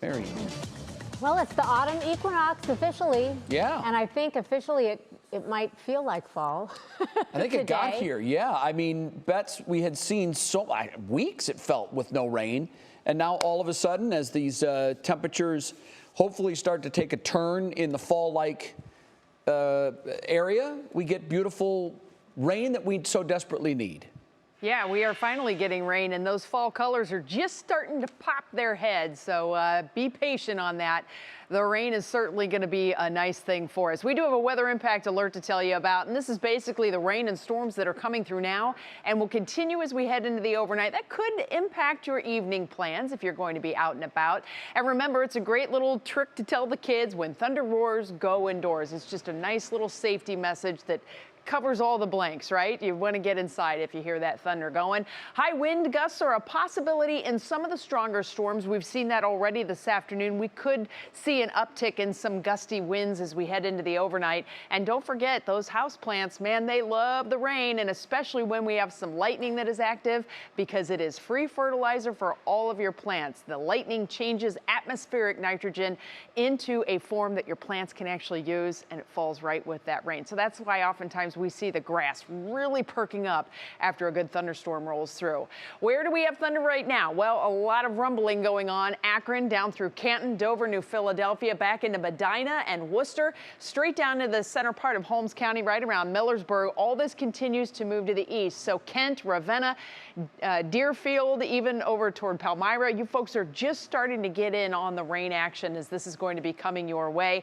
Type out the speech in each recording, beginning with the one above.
Mary. Well, it's the autumn equinox officially. Yeah. And I think officially it might feel like fall. I think it got here, yeah. I mean, Bets, we had seen weeks it felt with no rain. And now all of a sudden, as these temperatures hopefully start to take a turn in the fall-like area, we get beautiful rain that we so desperately need. Yeah, we are finally getting rain, and those fall colors are just starting to pop their heads, so be patient on that. The rain is certainly going to be a nice thing for us. We do have a weather impact alert to tell you about, and this is basically the rain and storms that are coming through now and will continue as we head into the overnight. That could impact your evening plans if you're going to be out and about. And remember, it's a great little trick to tell the kids when thunder roars, go indoors. It's just a nice little safety message that covers all the blanks, right? You want to get inside if you hear that thunder going. High wind gusts are a possibility in some of the stronger storms. We've seen that already this afternoon. We could see an uptick in some gusty winds as we head into the overnight. And don't forget, those house plants, man, they love the rain, and especially when we have some lightning that is active, because it is free fertilizer for all of your plants. The lightning changes atmospheric nitrogen into a form that your plants can actually use, and it falls right with that rain. So that's why oftentimes we see the grass really perking up after a good thunderstorm rolls through. Where do we have thunder right now? Well, a lot of rumbling going on. Akron down through Canton, Dover, New Philadelphia, back into Medina and Worcester, straight down to the center part of Holmes County, right around Millersburg. All this continues to move to the east. So Kent, Ravenna, Deerfield, even over toward Palmyra, you folks are just starting to get in on the rain action as this is going to be coming your way.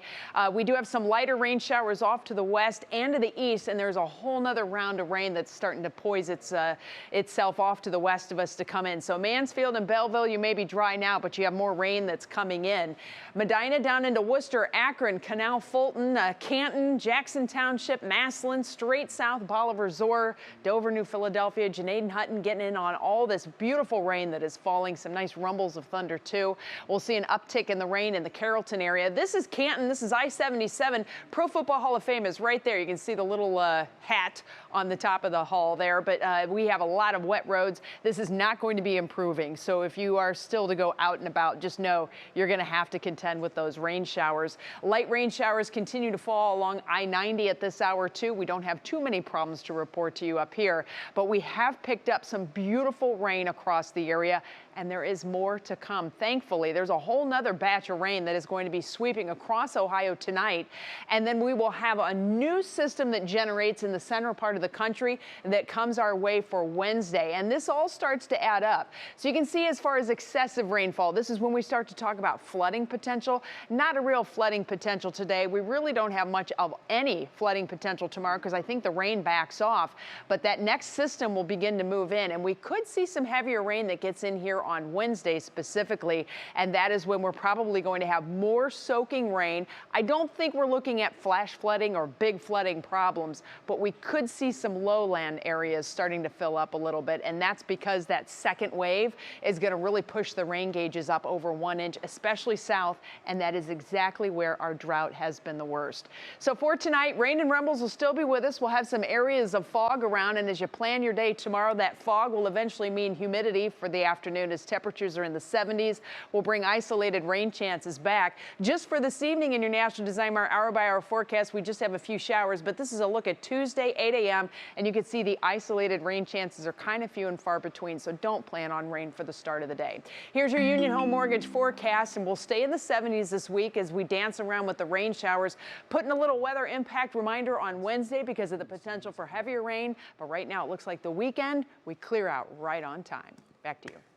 We do have some lighter rain showers off to the west and to the east, and there's a whole nother round of rain that's starting to poise itself off to the west of us to come in. So Mansfield and Belleville, you may be dry now, but you have more rain that's coming in. Medina down into Worcester, Akron, Canal Fulton, Canton, Jackson Township, Massillon, straight south, Bolivar, Zor, Dover, New Philadelphia, Janaden, Hutton getting in on all this beautiful rain that is falling. Some nice rumbles of thunder too. We'll see an uptick in the rain in the Carrollton area. This is Canton. This is I-77. Pro Football Hall of Fame is right there. You can see the little hat on the top of the hall there, but we have a lot of wet roads. This is not going to be improving. So if you are still to go out and about, just know you're going to have to contend with those rain showers. Light rain showers continue to fall along I-90 at this hour too. We don't have too many problems to report to you up here, but we have picked up some beautiful rain across the area, and there is more to come. Thankfully, there's a whole nother batch of rain that is going to be sweeping across Ohio tonight, and then we will have a new system that generates in the central part of the country that comes our way for Wednesday, and this all starts to add up. So you can see, as far as excessive rainfall, this is when we start to talk about flooding potential. Not a real flooding potential today. We really don't have much of any flooding potential tomorrow because I think the rain backs off, but that next system will begin to move in, and we could see some heavier rain that gets in here on Wednesday specifically, and that is when we're probably going to have more soaking rain. I don't think we're looking at flash flooding or big flooding problems, but we could see some lowland areas starting to fill up a little bit, and that's because that second wave is going to really push the rain gauges up over 1 inch, especially south, and that is exactly where our drought has been the worst. So for tonight, rain and rumbles will still be with us. We'll have some areas of fog around, and as you plan your day tomorrow, that fog will eventually mean humidity for the afternoon as temperatures are in the 70s. We'll bring isolated rain chances back. Just for this evening in your National Design Mart hour-by-hour forecast, we just have a few showers, but this is a look at Tuesday, 8 a.m., and you can see the isolated rain chances are kind of few and far between, so don't plan on rain for the start of the day. Here's your Union Home Mortgage forecast, and we'll stay in the 70s this week as we dance around with the rain showers, putting a little weather impact reminder on Wednesday because of the potential for heavier rain, but right now it looks like the weekend we clear out right on time. Back to you.